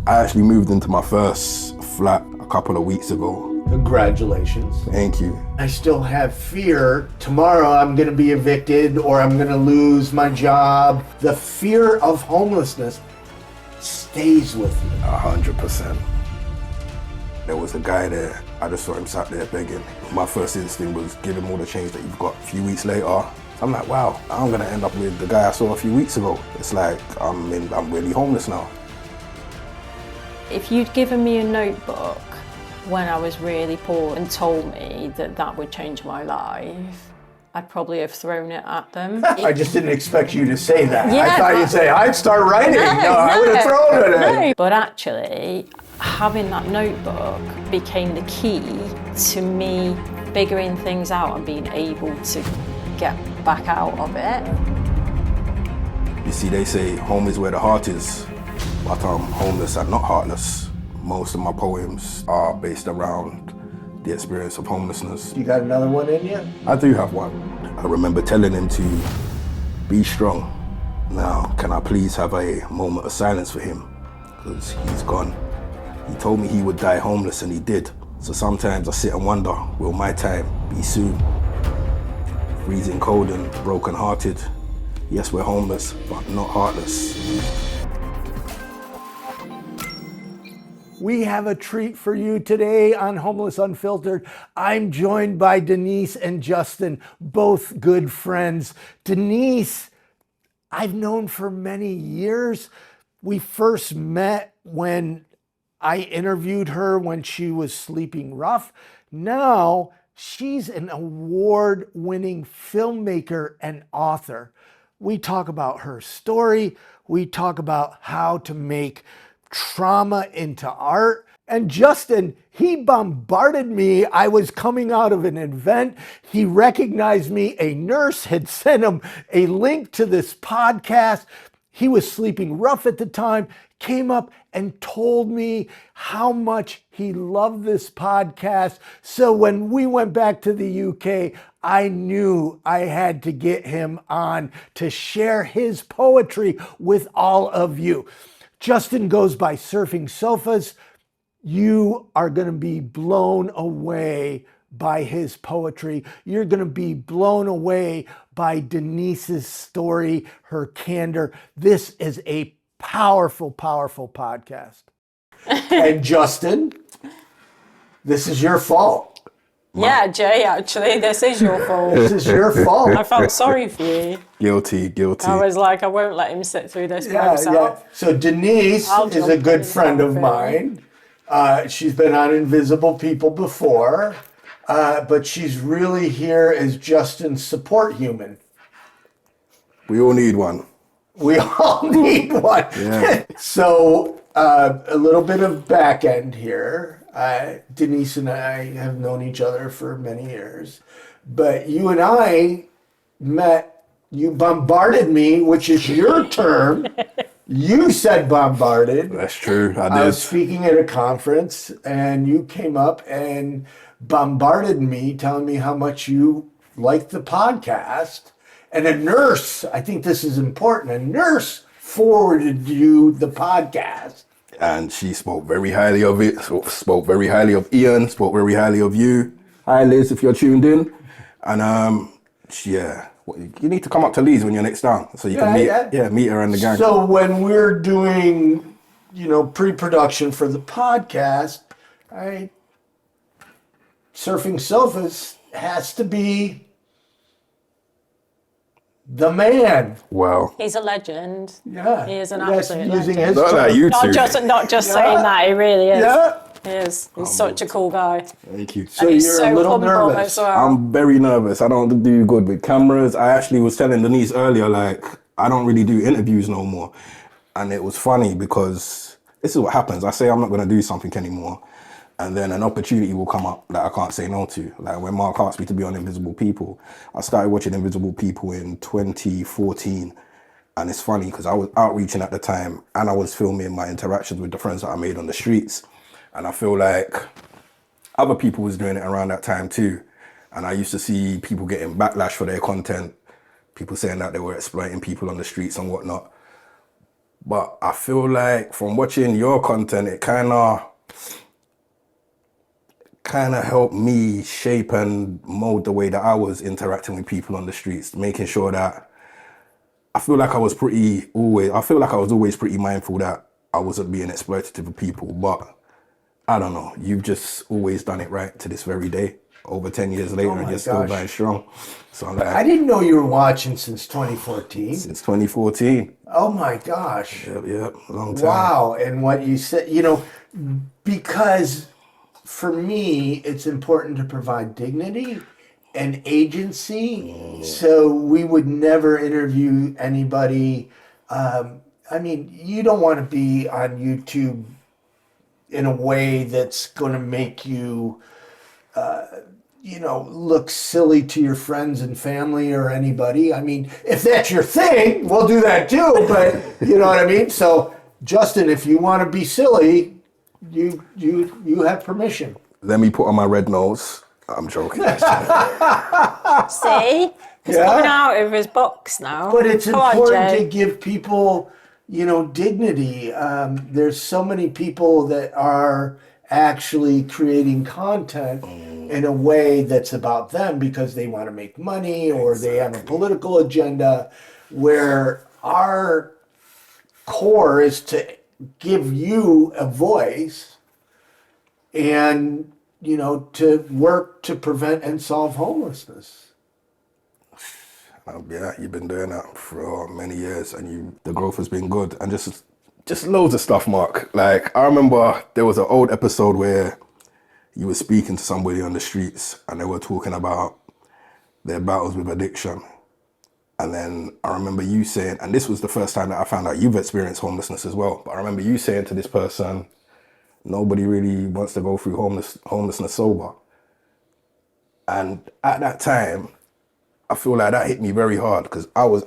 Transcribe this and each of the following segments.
I actually moved into my first flat a couple of weeks ago. Congratulations. Thank you. I still have fear. Tomorrow I'm going to be evicted or I'm going to lose my job. The fear of homelessness stays with you. 100%. There was a guy there, I just saw him sat there begging. My first instinct was give him all the change that you've got. A few weeks later, I'm like, wow, I'm gonna end up with the guy I saw a few weeks ago. It's like, I'm really homeless now. If you'd given me a notebook when I was really poor and told me that that would change my life, I'd probably have thrown it at them. I just didn't expect you to say that. Yeah, I thought you'd say, I'd start writing. I would have thrown it at you. But actually, having that notebook became the key to me figuring things out and being able to get back out of it. You see, they say home is where the heart is, but I'm homeless and not heartless. Most of my poems are based around the experience of homelessness. You got another one in you? I do have one. I remember telling him to be strong. Now, can I please have a moment of silence for him? Because he's gone. He told me he would die homeless, and he did. So sometimes I sit and wonder, will my time be soon? Freezing cold and broken-hearted. Yes, we're homeless, but not heartless. We have a treat for you today on Homeless Unfiltered. I'm joined by Denise and Justin, both good friends. Denise, I've known for many years. We first met when I interviewed her when she was sleeping rough. Now she's an award-winning filmmaker and author. We talk about her story. We talk about how to make trauma into art. And Justin, he bombarded me. I was coming out of an event. He recognized me. A nurse had sent him a link to this podcast. He was sleeping rough at the time, came up and told me how much he loved this podcast. So when we went back to the UK, I knew I had to get him on to share his poetry with all of you. Justin goes by Surfing Sofas. You are going to be blown away by his poetry. You're going to be blown away by Denise's story, her candor. This is a powerful, powerful podcast. And Justin, this is your fault. Yeah, Jay, actually, this is your fault. This is your fault. I felt sorry for you. Guilty. I was like, I won't let him sit through this by himself. Yeah. So Denise is a good friend of mine. She's been on Invisible People before, but she's really here as Justin's support human. We all need one. We all need one. Yeah. So a little bit of back end here. Denise and I have known each other for many years, but you and I met, you bombarded me, which is your term. You said bombarded. That's true, I did. I was speaking at a conference and you came up and bombarded me, telling me how much you liked the podcast. And a nurse, I think this is important, a nurse forwarded you the podcast. And she spoke very highly of it, spoke very highly of Ian, spoke very highly of you. Hi Liz, if you're tuned in. And you need to come up to Leeds when you're next down, so you can meet her and the gang. So when we're doing, pre-production for the podcast, Surfing Sofas has to be the man. Wow. He's a legend. Yeah. He is an That's absolute using legend. his Not term. like you two. Not just saying that, he really is. Yeah. He is. He's such a cool guy. Thank you. So He's you're so a little humble nervous. as well. I'm very nervous. I don't do good with cameras. I actually was telling Denise earlier, I don't really do interviews no more. And it was funny because this is what happens. I say I'm not going to do something anymore. And then an opportunity will come up that I can't say no to. Like when Mark asked me to be on Invisible People, I started watching Invisible People in 2014. And it's funny because I was outreaching at the time and I was filming my interactions with the friends that I made on the streets. And I feel like other people was doing it around that time too. And I used to see people getting backlash for their content, people saying that they were exploiting people on the streets and whatnot. But I feel like from watching your content, it kind of helped me shape and mold the way that I was interacting with people on the streets, making sure that I feel like I was always pretty mindful that I wasn't being exploitative of people. But I don't know, you've just always done it right to this very day. Over 10 years later, and you're still going strong. So I'm like, I didn't know you were watching since 2014. Since 2014. Oh my gosh. Yep, long time. Wow. And what you said, because for me, it's important to provide dignity and agency. So we would never interview anybody. You don't want to be on YouTube in a way that's going to make you, look silly to your friends and family or anybody. I mean, if that's your thing, we'll do that too. But you know what I mean? So, Justin, if you want to be silly, you have permission. Let me put on my red nose. I'm joking. See? He's coming out of his box now. But it's important to give people, dignity. There's so many people that are actually creating content in a way that's about them because they want to make money or they have a political agenda, where our core is to give you a voice and, to work to prevent and solve homelessness. Yeah, you've been doing that for many years, and the growth has been good, and just loads of stuff, Mark. Like, I remember there was an old episode where you were speaking to somebody on the streets, and they were talking about their battles with addiction. And then I remember you saying, and this was the first time that I found out you've experienced homelessness as well, but I remember you saying to this person, nobody really wants to go through homelessness sober. And at that time, I feel like that hit me very hard because I was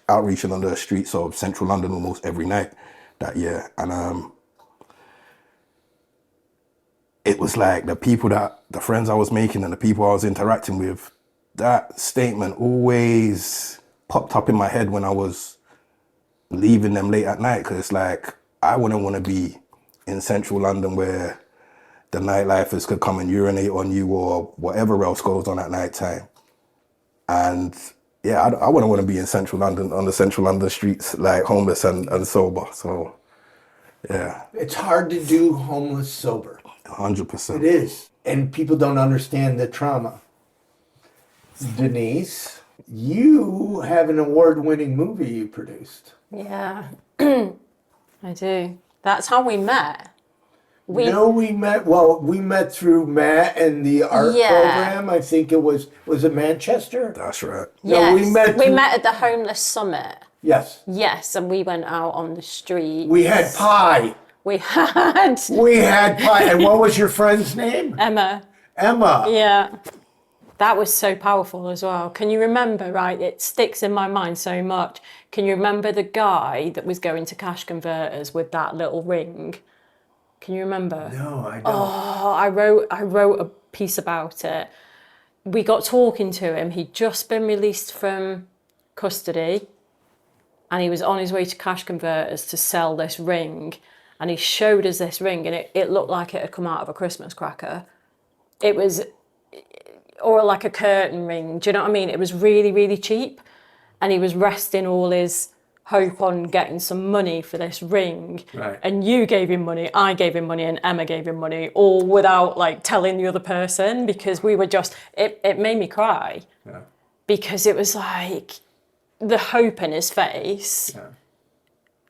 outreaching on the streets of central London almost every night that year. And it was like the friends I was making and the people I was interacting with, that statement always popped up in my head when I was leaving them late at night, because it's like, I wouldn't want to be in central London where the nightlifers could come and urinate on you or whatever else goes on at night time. And yeah, I wouldn't want to be in central London, on the central London streets, like homeless and sober. So yeah. It's hard to do homeless sober. 100%. It is. And people don't understand the trauma. Denise, you have an award-winning movie you produced. Yeah, I do. That's how we met. We met through Matt and the art program. I think it was it Manchester? That's right. Yes, we met at the Homeless Summit. Yes. Yes, and we went out on the street. We had pie. We had pie. And what was your friend's name? Emma. Yeah. That was so powerful as well. Can you remember, right? It sticks in my mind so much. Can you remember the guy that was going to cash converters with that little ring? Can you remember? No, I don't. Oh, I wrote a piece about it. We got talking to him. He'd just been released from custody and he was on his way to cash converters to sell this ring. And he showed us this ring and it looked like it had come out of a Christmas cracker. It was, or like a curtain ring. Do you know what I mean? It was really, really cheap. And he was resting all his hope on getting some money for this ring. Right. And you gave him money, I gave him money, and Emma gave him money, all without like telling the other person, because we were just, it made me cry. Yeah. Because it was like, the hope in his face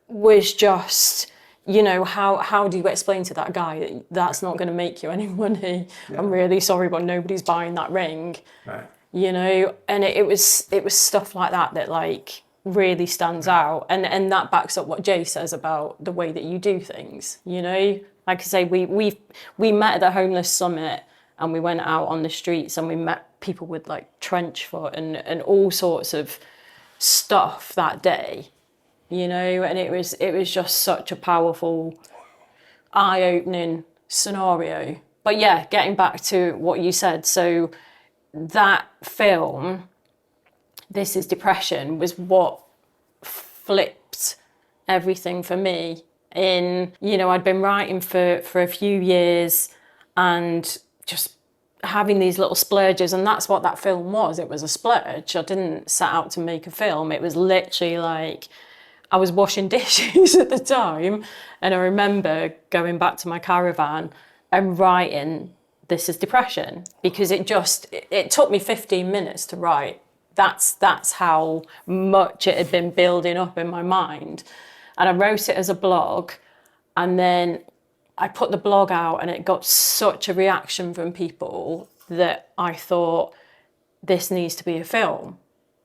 was just, how do you explain to that guy that that's not going to make you any money? Yeah. I'm really sorry, but nobody's buying that ring. Right. And it was stuff like that like really stands out, and that backs up what Jay says about the way that you do things. Like I say, we met at the Homeless Summit and we went out on the streets and we met people with like trench foot and all sorts of stuff that day, and it was just such a powerful, eye-opening scenario. But yeah, getting back to what you said, so that film, This Is Depression, was what flipped everything for me. I'd been writing for a few years and just having these little splurges, and that's what that film was. It was a splurge. I didn't set out to make a film. It was literally like, I was washing dishes at the time, and I remember going back to my caravan and writing, "This is depression," because it took me 15 minutes to write. That's how much it had been building up in my mind. And I wrote it as a blog, and then I put the blog out, and it got such a reaction from people that I thought, this needs to be a film.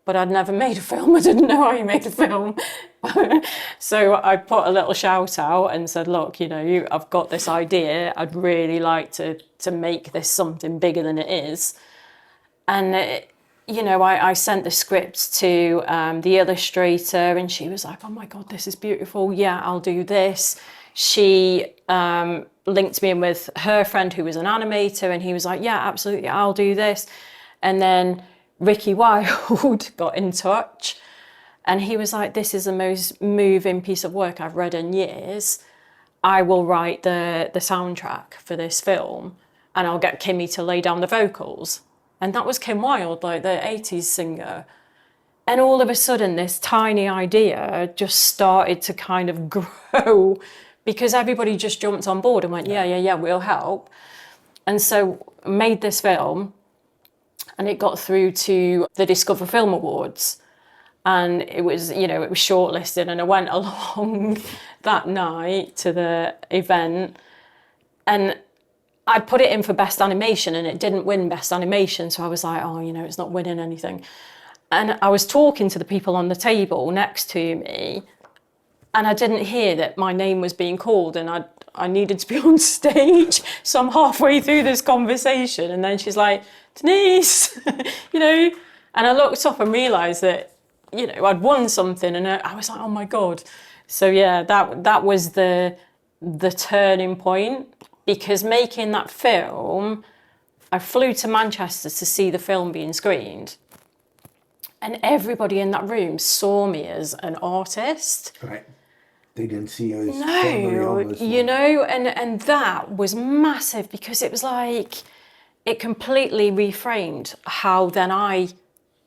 But I'd never made a film. I didn't know how you made a film. So I put a little shout out and said, look, I've got this idea. I'd really like to make this something bigger than it is. And, I sent the script to the illustrator, and she was like, oh my God, this is beautiful. Yeah, I'll do this. She linked me in with her friend who was an animator, and he was like, yeah, absolutely, I'll do this. And then Ricky Wilde got in touch, and he was like, this is the most moving piece of work I've read in years. I will write the soundtrack for this film, and I'll get Kimmy to lay down the vocals. And that was Kim Wilde, like the 80s singer. And all of a sudden, this tiny idea just started to kind of grow, because everybody just jumped on board and went, yeah, we'll help. And so I made this film, and it got through to the Discover Film Awards. And it was shortlisted, and I went along that night to the event, and I'd put it in for Best Animation, and it didn't win Best Animation. So I was like, it's not winning anything. And I was talking to the people on the table next to me, and I didn't hear that my name was being called, and I needed to be on stage. So I'm halfway through this conversation, and then she's like, Denise, and I looked up and realised that, I'd won something, and I was like, oh my God. So yeah, that was the turning point, because making that film, I flew to Manchester to see the film being screened, and everybody in that room saw me as an artist. Right. They didn't see you as somebody homeless. And that was massive, because it was like, it completely reframed how then I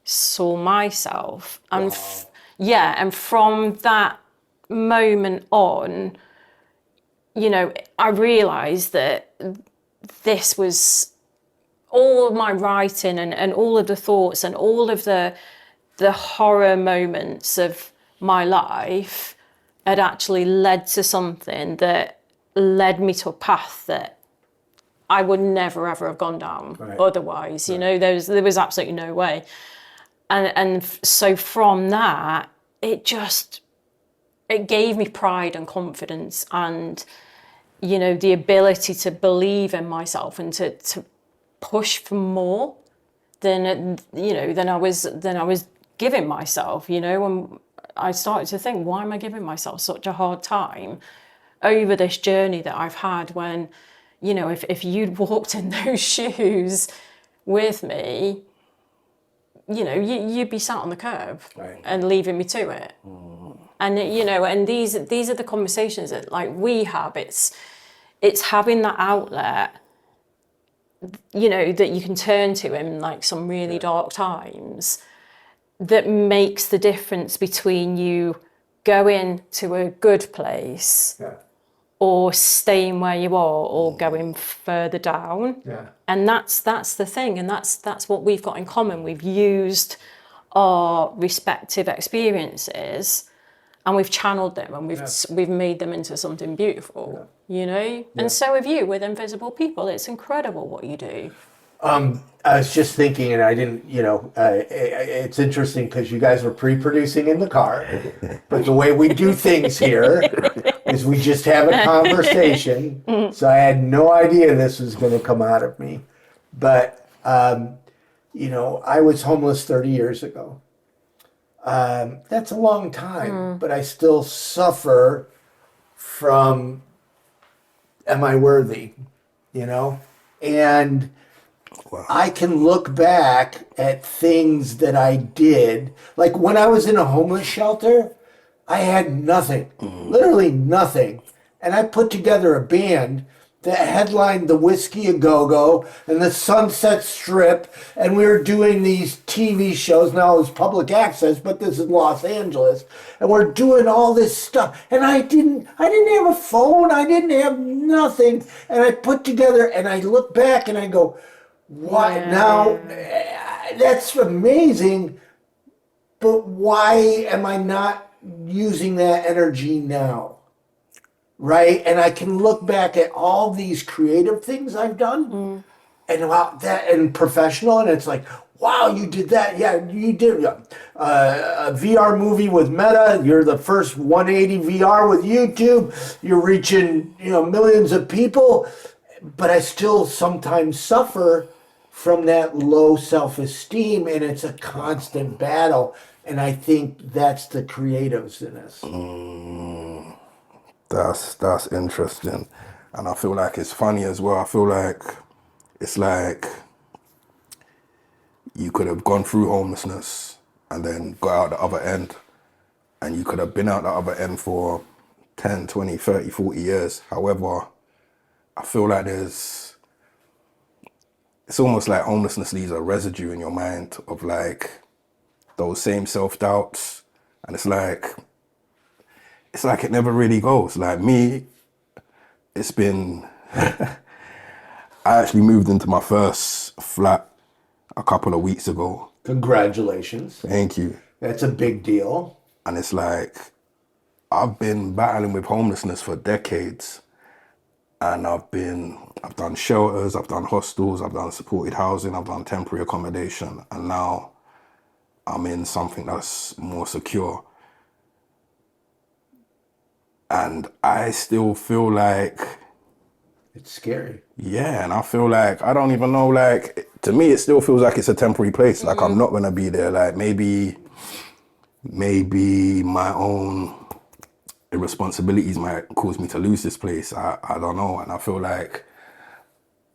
saw myself. And wow. And from that moment on, I realised that this was all of my writing and all of the thoughts and all of the horror moments of my life had actually led to something that led me to a path that I would never ever have gone down otherwise. Right. There was absolutely no way. And so from that, it gave me pride and confidence, and the ability to believe in myself and to push for more than I was giving myself. And I started to think, why am I giving myself such a hard time over this journey that I've had, when if you'd walked in those shoes with me, you'd be sat on the curb and leaving me to it. And and these are the conversations that we have. It's having that outlet, that you can turn to in some really dark times, that makes the difference between you going to a good place or staying where you are, or going further down. And that's the thing, and that's what we've got in common. We've used our respective experiences, and we've channeled them, and we've made them into something beautiful. And so have you with Invisible People. It's incredible what you do. I was just thinking, and I didn't, it's interesting because you guys were pre-producing in the car, but the way we do things here is we just have a conversation. So I had no idea this was going to come out of me. But, I was homeless 30 years ago. That's a long time, but I still suffer from, am I worthy? And wow. I can look back at things that I did. Like when I was in a homeless shelter, I had nothing, literally nothing. And I put together a band that headlined the Whiskey A Go-Go and the Sunset Strip. And we were doing these TV shows. Now it was public access, but this is Los Angeles. And we're doing all this stuff. And I didn't have a phone. I didn't have nothing. And I put together, and I look back and I go, what? Yeah. Now, that's amazing. But why am I not using that energy now? Right? And I can look back at all these creative things I've done and wow, that and professional, and it's like, wow, you did that. Yeah, you did a VR movie with Meta. You're the first 180 VR with YouTube. You're reaching, millions of people. But I still sometimes suffer from that low self-esteem, and it's a constant battle. And I think that's the creatives in us. That's interesting. And I feel like it's funny as well. I feel like it's like you could have gone through homelessness and then got out the other end, and you could have been out the other end for 10, 20, 30, 40 years. However, I feel like it's almost like homelessness leaves a residue in your mind of like those same self-doubts. And it's like it never really goes. Like me, it's been, I actually moved into my first flat a couple of weeks ago. Congratulations. Thank you. That's a big deal. And it's like, I've been battling with homelessness for decades. And I've done shelters, I've done hostels, I've done supported housing, I've done temporary accommodation. And now I'm in something that's more secure. And I still feel like... It's scary. Yeah, and I feel like, I don't even know, like, to me, it still feels like it's a temporary place. Like, I'm not going to be there. Like, maybe my own irresponsibilities might cause me to lose this place. I don't know. And I feel like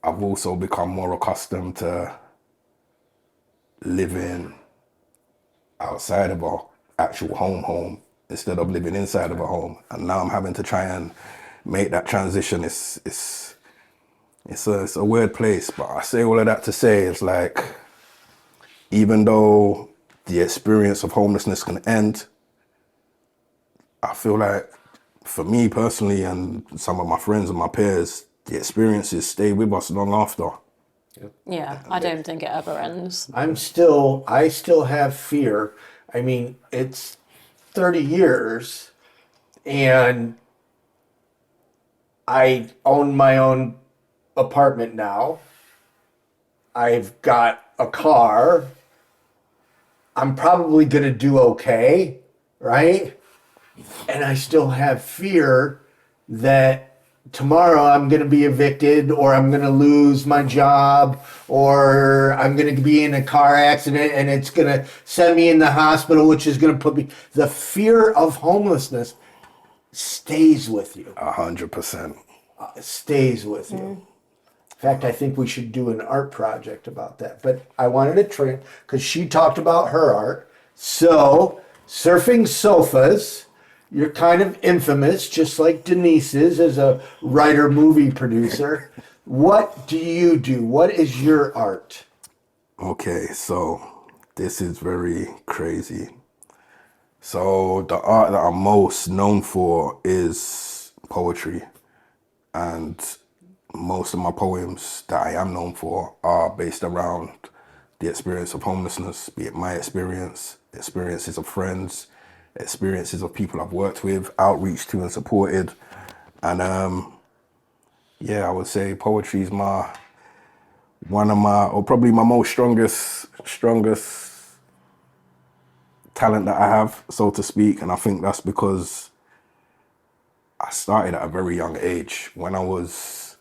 I've also become more accustomed to living outside of our actual home instead of living inside of a home. And now I'm having to try and make that transition. It's a weird place, but I say all of that to say it's like, even though the experience of homelessness can end, I feel like for me personally and some of my friends and my peers, the experiences stay with us long after. Yeah, I don't think it ever ends. I still have fear. I mean, it's 30 years and I own my own apartment now. I've got a car. I'm probably going to do okay, right? And I still have fear that tomorrow I'm going to be evicted or I'm going to lose my job or I'm going to be in a car accident and it's going to send me in the hospital, which is going to put me... The fear of homelessness stays with you. 100%. Stays with you. In fact, I think we should do an art project about that. But I wanted to train, because she talked about her art. So, Surfing Sofas, you're kind of infamous, just like Denise is as a writer, movie producer. What do you do? What is your art? Okay, so this is very crazy. So the art that I'm most known for is poetry. And most of my poems that I am known for are based around the experience of homelessness, be it my experience, experiences of friends, experiences of people I've worked with, outreach to and supported. And I would say poetry is probably my most strongest talent that I have, so to speak. And I think that's because I started at a very young age. When I was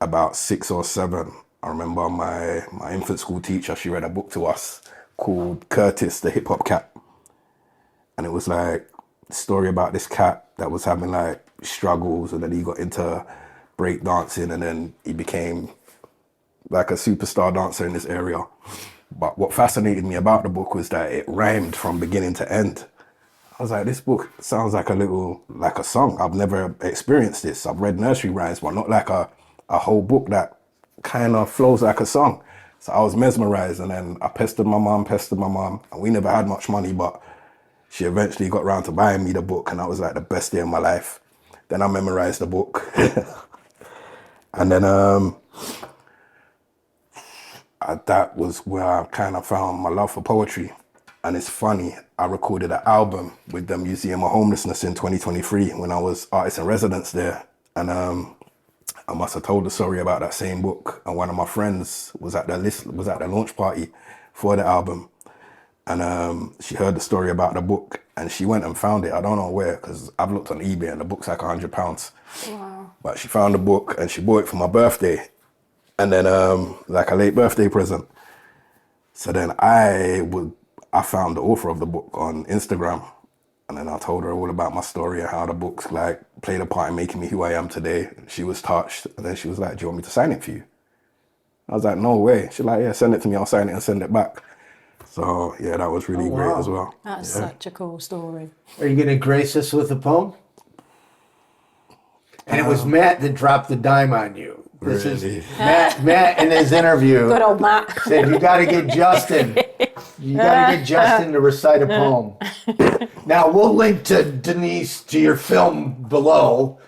about 6 or 7, I remember my infant school teacher, she read a book to us called Curtis, the Hip Hop Cat. And it was like a story about this cat that was having like struggles, and then he got into break dancing, and then he became like a superstar dancer in this area. But what fascinated me about the book was that it rhymed from beginning to end. I was like, this book sounds like a song. I've never experienced this. I've read nursery rhymes, but not like a whole book that kind of flows like a song. So I was mesmerized, and then I pestered my mom, and we never had much money, but she eventually got around to buying me the book, and that was like the best day of my life. Then I memorized the book. And then that was where I kind of found my love for poetry. And it's funny, I recorded an album with the Museum of Homelessness in 2023 when I was artist in residence there. And I must have told the story about that same book. And one of my friends was at the launch party for the album. And she heard the story about the book, and she went and found it. I don't know where, because I've looked on eBay and the book's like £100. Wow. But she found the book and she bought it for my birthday. And then like a late birthday present. So then I found the author of the book on Instagram, and then I told her all about my story and how the book's like played a part in making me who I am today. She was touched, and then she was like, do you want me to sign it for you? I was like, no way. She's like, yeah, send it to me, I'll sign it and send it back. So yeah, that was really great as well. That's such a cool story. Are you going to grace us with a poem? And it was Matt that dropped the dime on you. This really? is Matt in his interview. Good old Matt. Said, you got to get Justin. You got to get Justin to recite a poem. Now, we'll link to Denise, to your film below,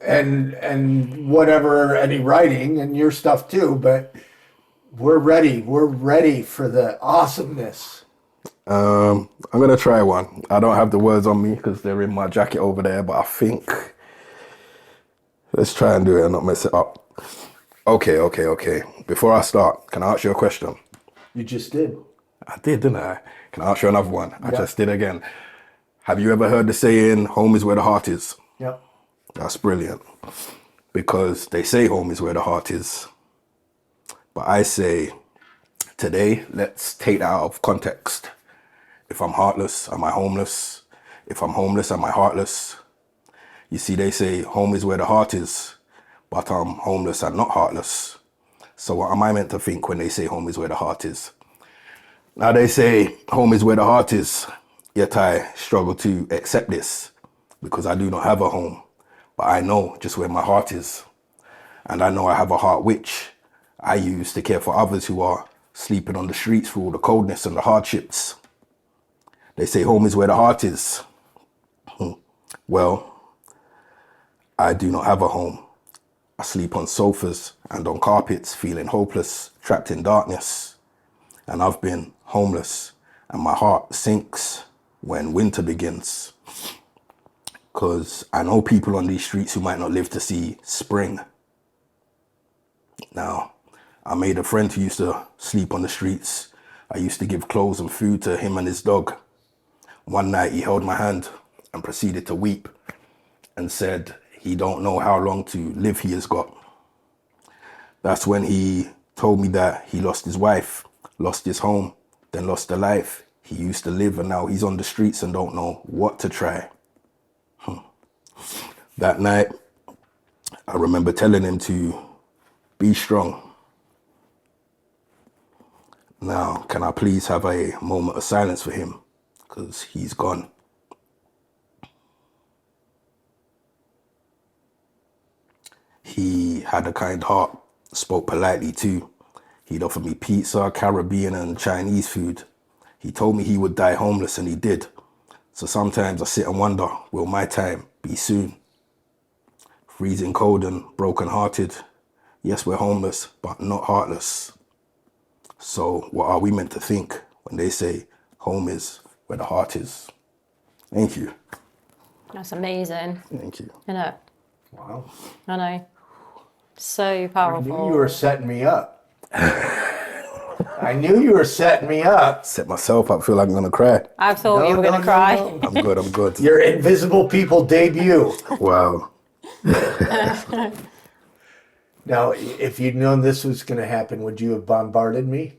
and whatever, any writing and your stuff too, but we're ready. We're ready for the awesomeness. I'm going to try one. I don't have the words on me because they're in my jacket over there, but I think, let's try and do it and not mess it up. Okay. Before I start, can I ask you a question? You just did. I did, didn't I? Can I ask you another one? I just did again. Have you ever heard the saying, home is where the heart is? Yep. That's brilliant. Because they say home is where the heart is. But I say, today, let's take that out of context. If I'm heartless, am I homeless? If I'm homeless, am I heartless? You see, they say home is where the heart is, but I'm homeless and not heartless. So what am I meant to think when they say home is where the heart is? Now they say home is where the heart is, yet I struggle to accept this because I do not have a home, but I know just where my heart is. And I know I have a heart which I use to care for others who are sleeping on the streets through all the coldness and the hardships. They say home is where the heart is. Well, I do not have a home. I sleep on sofas and on carpets, feeling hopeless, trapped in darkness. And I've been homeless, and my heart sinks when winter begins. 'Cause I know people on these streets who might not live to see spring. Now, I made a friend who used to sleep on the streets. I used to give clothes and food to him and his dog. One night he held my hand and proceeded to weep and said he don't know how long to live he has got. That's when he told me that he lost his wife, lost his home, then lost the life he used to live, and now he's on the streets and don't know what to try. That night, I remember telling him to be strong. Now, can I please have a moment of silence for him? Because he's gone. He had a kind heart, spoke politely too. He'd offer me pizza, Caribbean and Chinese food. He told me he would die homeless, and he did. So sometimes I sit and wonder, will my time be soon? Freezing cold and broken-hearted. Yes, we're homeless, but not heartless. So what are we meant to think when they say home is where the heart is? Thank you. That's amazing. Thank you. Isn't it? Wow. I know. So I powerful. knew you were setting me up. I knew you were setting me up. Set myself up, feel like I'm gonna cry. I thought you were going to cry. No. I'm good. Your Invisible People debut. Wow. Now, if you'd known this was going to happen, would you have bombarded me?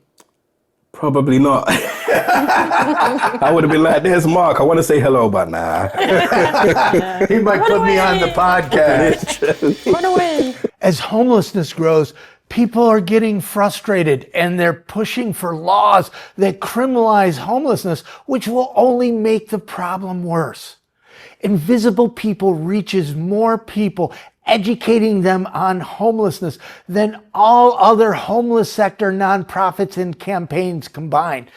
Probably not. I would have been like, there's Mark, I want to say hello, but nah. He might put me on the podcast. Run away. As homelessness grows, People are getting frustrated and they're pushing for laws that criminalize homelessness, which will only make the problem worse. Invisible People reaches more people, educating them on homelessness than all other homeless sector nonprofits and campaigns combined.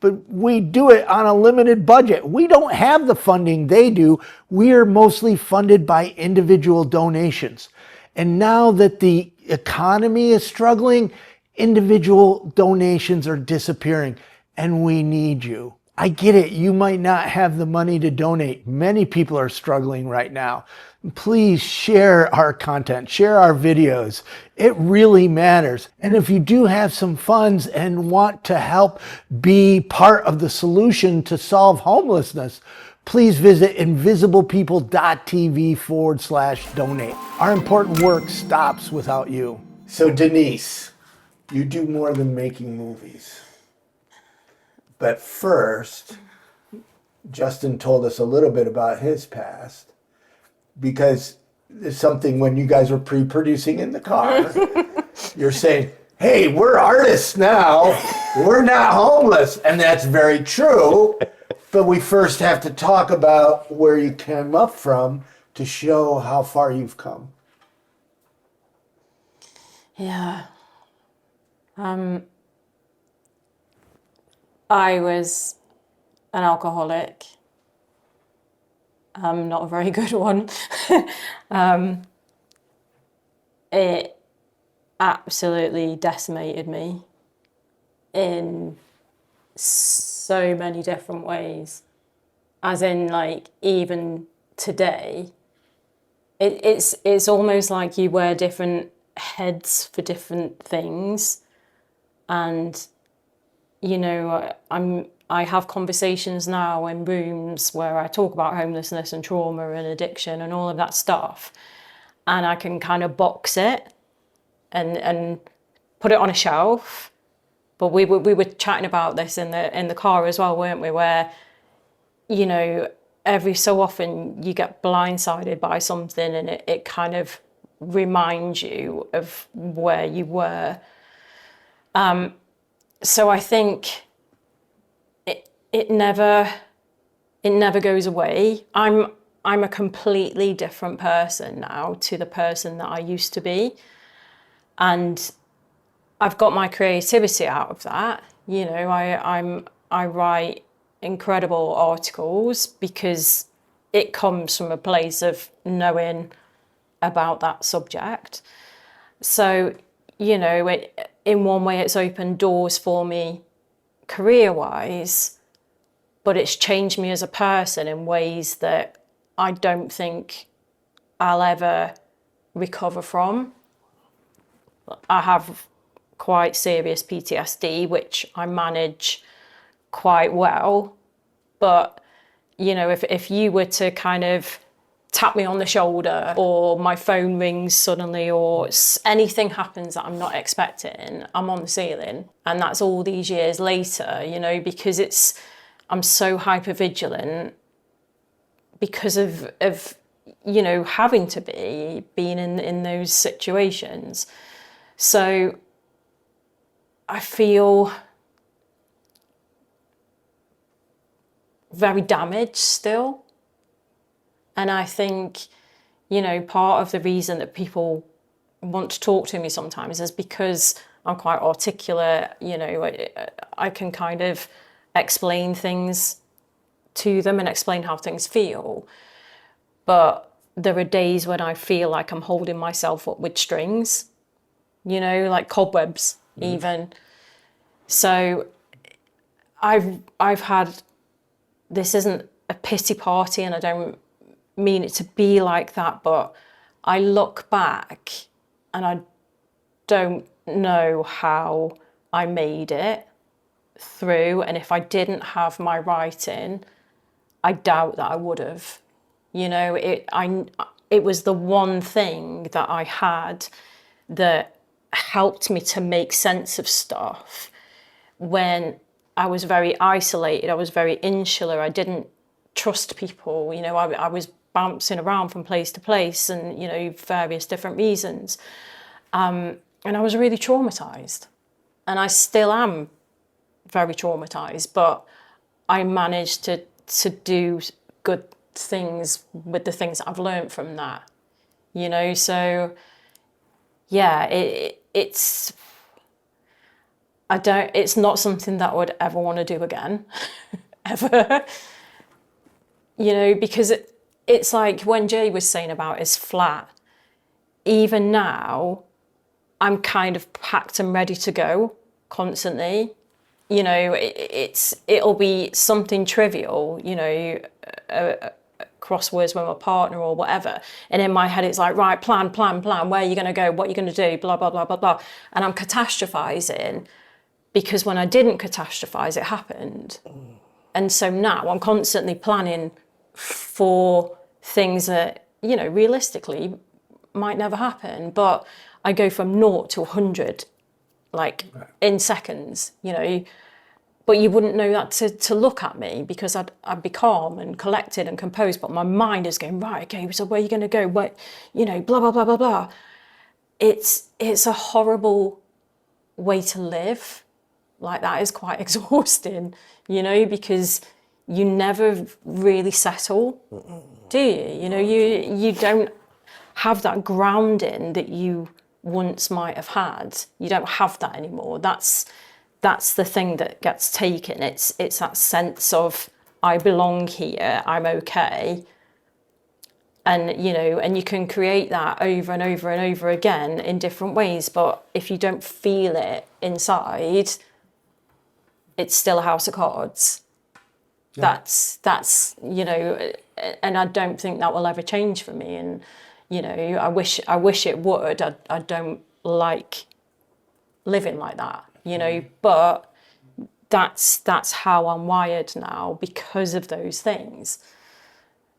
But we do it on a limited budget. We don't have the funding they do. We are mostly funded by individual donations. And now that the economy is struggling, individual donations are disappearing, and we need you. I get it. You might not have the money to donate. Many people are struggling right now. Please share our content, share our videos. It really matters. And if you do have some funds and want to help be part of the solution to solve homelessness, please visit invisiblepeople.tv/donate. Our important work stops without you. So Denise, you do more than making movies. But first, Justin told us a little bit about his past, because there's something when you guys were pre-producing in the car, you're saying, hey, we're artists now. We're not homeless. And that's very true. But we first have to talk about where you came up from to show how far you've come. Yeah. I was an alcoholic. Not a very good one. It absolutely decimated me in so many different ways. As in, like, even today, it's almost like you wear different heads for different things. And, you know, I have conversations now in rooms where I talk about homelessness and trauma and addiction and all of that stuff. And I can kind of box it and put it on a shelf. But we were chatting about this in the car as well, weren't we? Where, you know, every so often you get blindsided by something and it kind of reminds you of where you were. So I think it never goes away. I'm a completely different person now to the person that I used to be. And I've got my creativity out of that. You know, I write incredible articles because it comes from a place of knowing about that subject. So, you know, in one way it's opened doors for me career-wise, but it's changed me as a person in ways that I don't think I'll ever recover from. I have quite serious PTSD, which I manage quite well. But, you know, if you were to kind of tap me on the shoulder or my phone rings suddenly or anything happens that I'm not expecting, I'm on the ceiling. And that's all these years later, you know, because I'm so hyper vigilant because of you know, having to being in those situations. So I feel very damaged still. And I think, you know, part of the reason that people want to talk to me sometimes is because I'm quite articulate, you know, I can kind of explain things to them and explain how things feel. But there are days when I feel like I'm holding myself up with strings, you know, like cobwebs even. So I've had, this isn't a pity party and I don't mean it to be like that, but I look back and I don't know how I made it through, and if I didn't have my writing, I doubt that I would have. You know, it was the one thing that I had that helped me to make sense of stuff when I was very isolated, I was very insular, I didn't trust people, you know, I was bouncing around from place to place and, you know, various different reasons. And I was really traumatized. And I still am very traumatized, but I managed to do good things with the things that I've learned from that, you know. So yeah, it's not something that I would ever want to do again, ever, you know, because it's like when Jay was saying about his flat, even now, I'm kind of packed and ready to go constantly. You know, it'll be something trivial, you know, crosswords with my partner or whatever. And in my head, it's like, right, plan, where are you going to go? What are you going to do? Blah, blah, blah, blah, blah. And I'm catastrophizing because when I didn't catastrophize, it happened. And so now I'm constantly planning for things that, you know, realistically might never happen. But I go from 0 to 100, like in seconds, you know. But you wouldn't know that to look at me because I'd be calm and collected and composed. But my mind is going, right, okay, so where are you going to go? What, you know, blah, blah, blah, blah, blah. It's a horrible way to live. Like, that is quite exhausting, you know, because you never really settle, do you? You know, you don't have that grounding that you once might have had. You don't have that anymore. That's the thing that gets taken. It's that sense of, I belong here, I'm okay. And, you know, and you can create that over and over and over again in different ways. But if you don't feel it inside, it's still a house of cards. Yeah. That's, you know, and I don't think that will ever change for me. And, you know, I wish it would. I don't like living like that, you know, but that's how I'm wired now because of those things.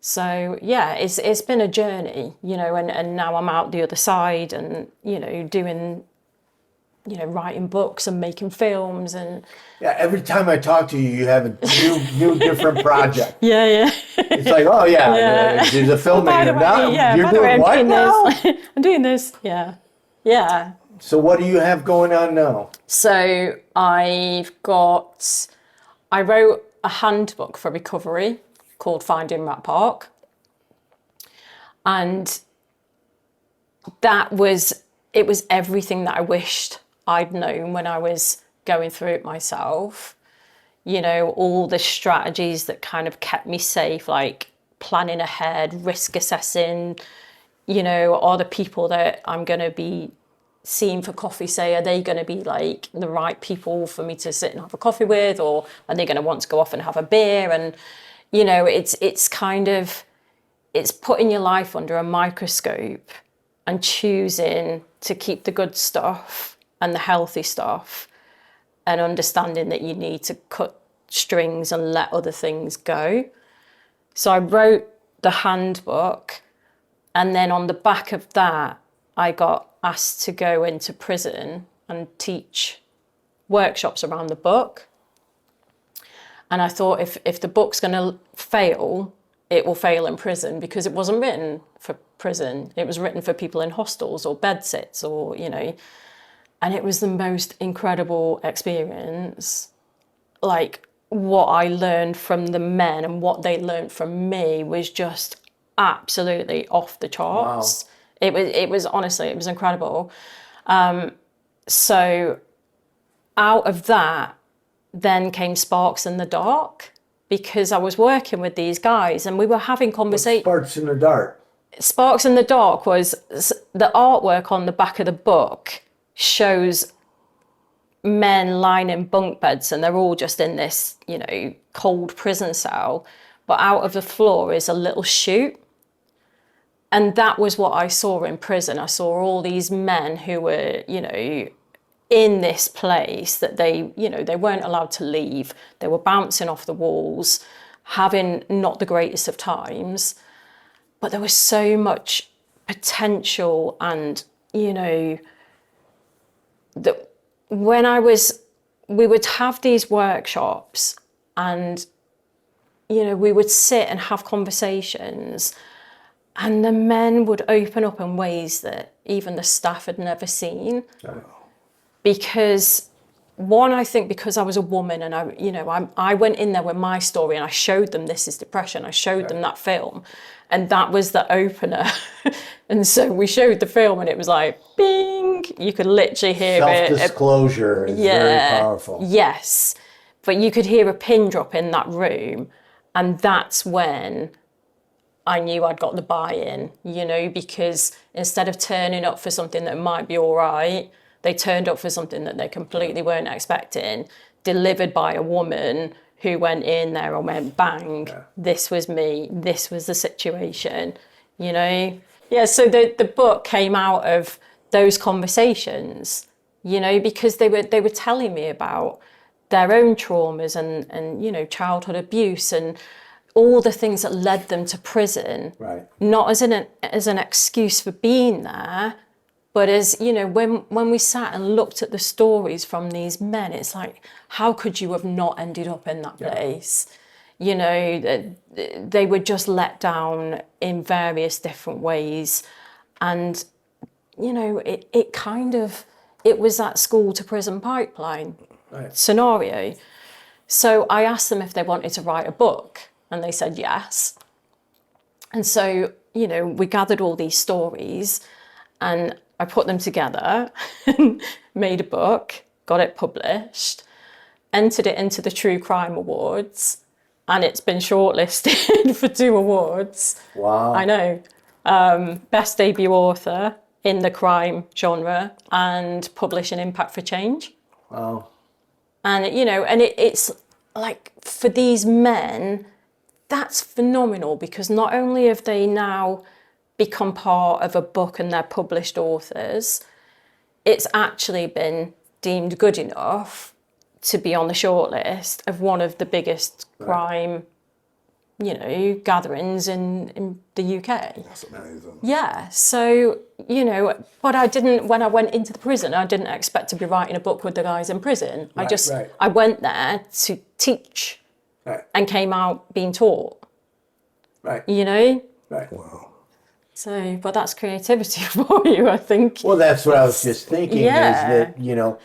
So yeah, it's been a journey, you know, and now I'm out the other side and, you know, doing, you know, writing books and making films and... Yeah, every time I talk to you, you have a new different project. Yeah. It's like, oh yeah. There's a filmmaker now. You're doing what now? I'm doing this, yeah. So what do you have going on now? So I wrote a handbook for recovery called Finding Rat Park. And it was everything that I wished I'd known when I was going through it myself. You know, all the strategies that kind of kept me safe, like planning ahead, risk assessing, you know, are the people that I'm going to be seeing for coffee, say, are they going to be like the right people for me to sit and have a coffee with, or are they going to want to go off and have a beer? And, you know, it's kind of, it's putting your life under a microscope and choosing to keep the good stuff and the healthy stuff, and understanding that you need to cut strings and let other things go. So I wrote the handbook, and then on the back of that, I got asked to go into prison and teach workshops around the book. And I thought, if the book's going to fail, it will fail in prison, because it wasn't written for prison. It was written for people in hostels or bedsits, or, you know. And it was the most incredible experience. Like, what I learned from the men and what they learned from me was just absolutely off the charts. Wow. It was honestly, it was incredible. So out of that then came Sparks in the Dark, because I was working with these guys and we were having conversations. Sparks in the Dark? Sparks in the Dark was the artwork on the back of the book shows men lying in bunk beds, and they're all just in this, you know, cold prison cell. But out of the floor is a little chute. And that was what I saw in prison. I saw all these men who were, you know, in this place that they, you know, they weren't allowed to leave. They were bouncing off the walls, having not the greatest of times. But there was so much potential, and, you know, that when we would have these workshops, and, you know, we would sit and have conversations, and the men would open up in ways that even the staff had never seen. Because one, I think because I was a woman and I went in there with my story and I showed them this is depression. I showed them that film, and that was the opener. And so we showed the film and it was like, bing, you could literally hear Self-disclosure is very powerful. Yes. But you could hear a pin drop in that room. And that's when I knew I'd got the buy-in, because instead of turning up for something that might be all right, they turned up for something that they completely weren't expecting, delivered by a woman who went in there and went, bang, this was me, this was the situation, Yeah, so the book came out of those conversations, because they were telling me about their own traumas and childhood abuse and all the things that led them to prison. Right. Not as an excuse for being there, but as, when we sat and looked at the stories from these men, it's like, how could you have not ended up in that place? They were just let down in various different ways. And, it was that school to prison pipeline scenario. So I asked them if they wanted to write a book, and they said yes. And so, we gathered all these stories and I put them together, made a book, got it published, entered it into the True Crime Awards, and it's been shortlisted for 2 awards. Wow. I know. Best debut author in the crime genre and publishing impact for change. Wow. And, it's like, for these men, that's phenomenal, because not only have they now become part of a book and they're published authors, it's actually been deemed good enough to be on the shortlist of one of the biggest crime, gatherings in the UK. That's amazing. Yeah, so, but when I went into the prison, I didn't expect to be writing a book with the guys in prison. I went there to teach and came out being taught. Right. Right. Wow. So, but that's creativity for you, I think. Well, that's what I was just thinking, Yeah. is that,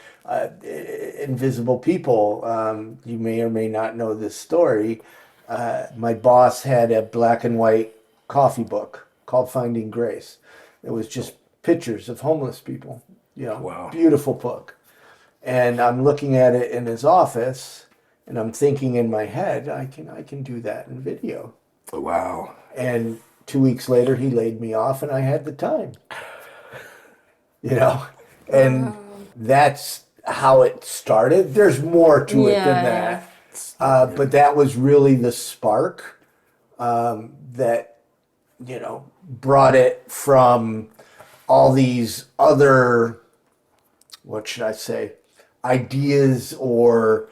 invisible people, you may or may not know this story. My boss had a black and white coffee book called Finding Grace. It was just pictures of homeless people, Wow. Beautiful book. And I'm looking at it in his office and I'm thinking in my head, I can do that in video. Wow. And 2 weeks later, he laid me off and I had the time, and that's how it started. There's more to it than that. But that was really the spark that, brought it from all these other, what should I say, ideas or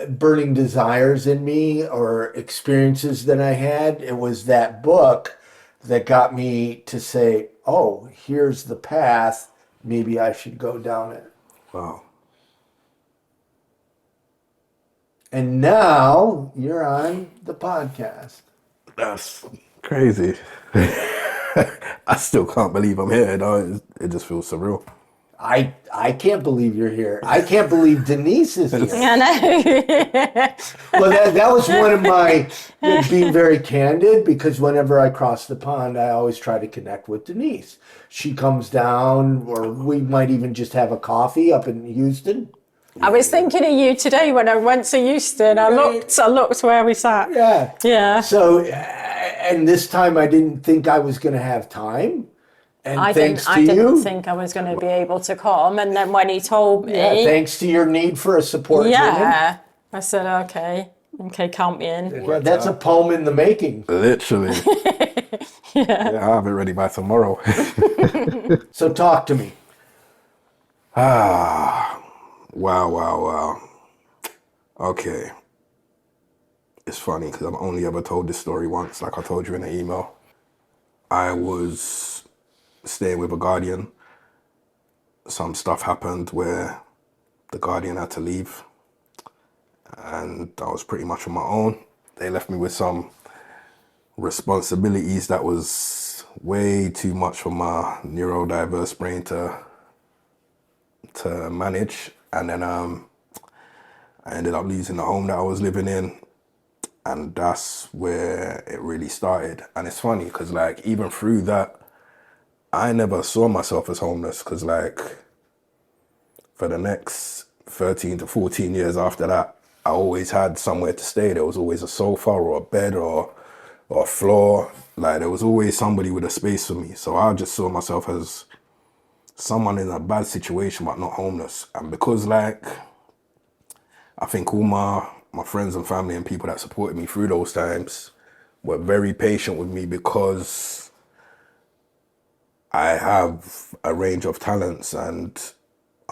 burning desires in me or experiences that I had. It was that book that got me to say, oh, here's the path. Maybe I should go down it. Wow. And now you're on the podcast. That's crazy. I still can't believe I'm here. It just feels surreal. I can't believe you're here. I can't believe Denise is here. I know. Well, that was one of my, being very candid, because whenever I cross the pond, I always try to connect with Denise. She comes down, or we might even just have a coffee up in Houston. I was thinking of you today when I went to Houston. I looked where we sat. Yeah. Yeah. So, and this time I didn't think I was going to have time. And I thanks didn't to you, think I was going to be able to come. And then when he told me, thanks to your need for a support woman. I said, okay, count me in. Yeah, that's a poem in the making. Literally. Yeah, I'll have it ready by tomorrow. So talk to me. Wow. Okay. It's funny because I've only ever told this story once, like I told you in the email. I was staying with a guardian. Some stuff happened where the guardian had to leave and I was pretty much on my own. They left me with some responsibilities that was way too much for my neurodiverse brain to manage. And then I ended up losing the home that I was living in. And that's where it really started. And it's funny because like even through that, I never saw myself as homeless because like for the next 13 to 14 years after that, I always had somewhere to stay. There was always a sofa or a bed or a floor. Like there was always somebody with a space for me. So I just saw myself as someone in a bad situation but not homeless. And because like I think all my friends and family and people that supported me through those times were very patient with me because I have a range of talents and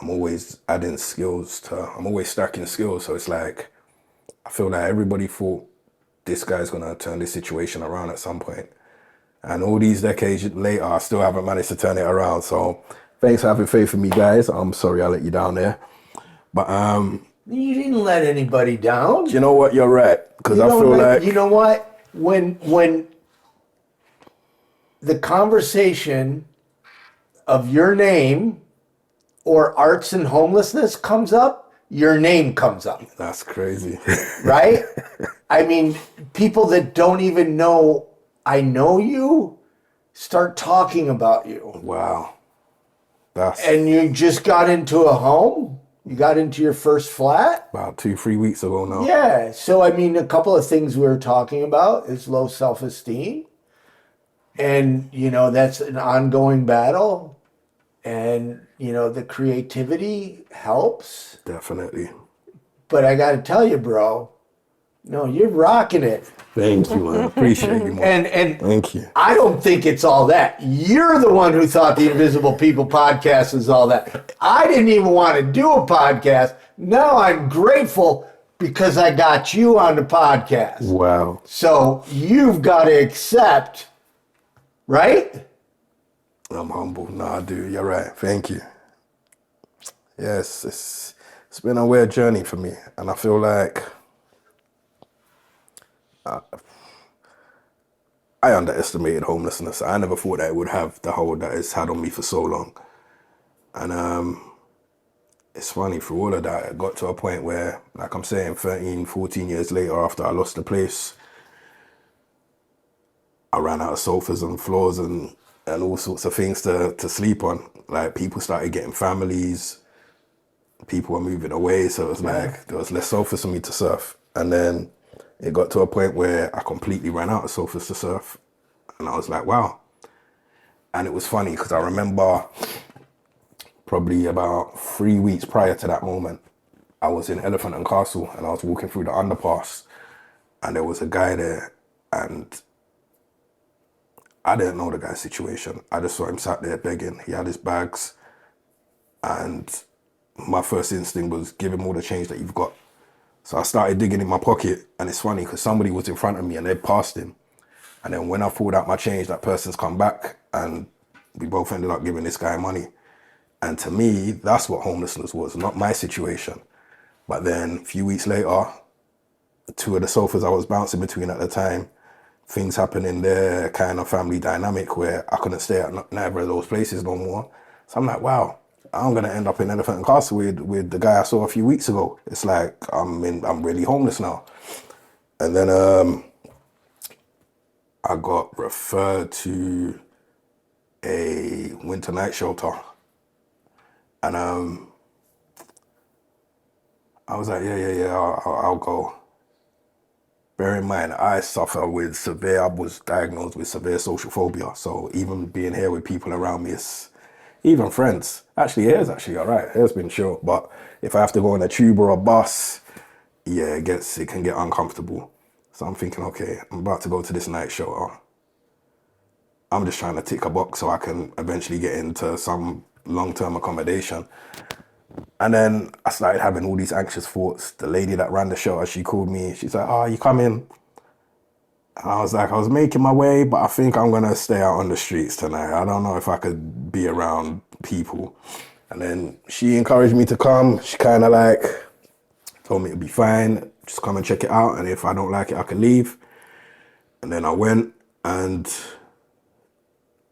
I'm always adding skills I'm always stacking skills. So it's like, I feel like everybody thought this guy's gonna turn this situation around at some point. And all these decades later, I still haven't managed to turn it around. So thanks for having faith in me, guys. I'm sorry I let you down there. But You didn't let anybody down. you know what? You're right. Because I feel like You know what? When the conversation of your name or arts and homelessness comes up, your name comes up. that's crazy. Right? I mean, people that don't even know I know you start talking about you. Wow. That's And you just got into a home? You got into your first flat? about 2-3 weeks ago now. Yeah. So, I mean, a couple of things we were talking about is low self-esteem. And, that's an ongoing battle. And, the creativity helps. Definitely. But I got to tell you, bro, no, you're rocking it. Thank you, man. Appreciate you, man. And Thank you. I don't think it's all that. You're the one who thought the Invisible People podcast is all that. I didn't even want to do a podcast. Now I'm grateful because I got you on the podcast. Wow. So you've got to accept, right? I'm humble. No, I do. You're right. Thank you. Yes, it's been a weird journey for me. And I feel like I underestimated homelessness. I never thought that it would have the hold that it's had on me for so long. And it's funny, through all of that, it got to a point where, like I'm saying, 13, 14 years later after I lost the place, I ran out of sofas and floors and all sorts of things to sleep on. Like people started getting families, people were moving away, so it was like there was less sofas for me to surf. And then it got to a point where I completely ran out of sofas to surf. And I was like, wow. And it was funny because I remember probably about 3 weeks prior to that moment, I was in Elephant and Castle and I was walking through the underpass and there was a guy there and I didn't know the guy's situation. I just saw him sat there begging. He had his bags and my first instinct was give him all the change that you've got. So I started digging in my pocket and it's funny because somebody was in front of me and they passed him. And then when I pulled out my change, that person's come back and we both ended up giving this guy money. And to me, that's what homelessness was, not my situation. But then a few weeks later, 2 of the sofas I was bouncing between at the time, things happened in their kind of family dynamic where I couldn't stay at neither of those places no more. So I'm like, wow, I'm gonna end up in Elephant and Castle with the guy I saw a few weeks ago. It's like I'm really homeless now. And then I got referred to a winter night shelter. And I was like, yeah, I'll go. Bear in mind, I was diagnosed with severe social phobia. So even being here with people around me, even friends. Actually, hair's actually all right. Hair's been short, but if I have to go on a tube or a bus, yeah, it can get uncomfortable. So I'm thinking, okay, I'm about to go to this night shelter. I'm just trying to tick a box so I can eventually get into some long-term accommodation. And then I started having all these anxious thoughts. The lady that ran the shelter, she called me. She's like, oh, you coming? And I was like, I was making my way, but I think I'm going to stay out on the streets tonight. I don't know if I could be around people. And then she encouraged me to come. She kind of like told me it'd be fine. Just come and check it out. And if I don't like it, I can leave. And then I went and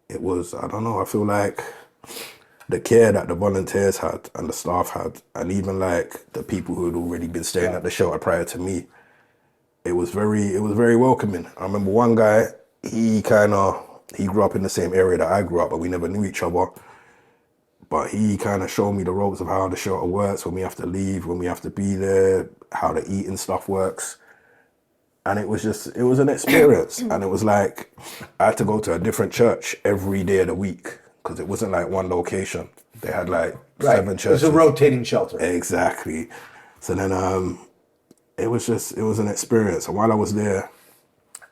it was, I don't know, I feel like the care that the volunteers had and the staff had, and even like the people who had already been staying at the shelter prior to me, it was very welcoming. I remember one guy, he grew up in the same area that I grew up, but we never knew each other. But he kind of showed me the ropes of how the shelter works, when we have to leave, when we have to be there, how the eating stuff works. And it was an experience. And it was like, I had to go to a different church every day of the week because it wasn't like one location. They had like 7 churches. It was a rotating shelter. Exactly. So then it was an experience. And while I was there,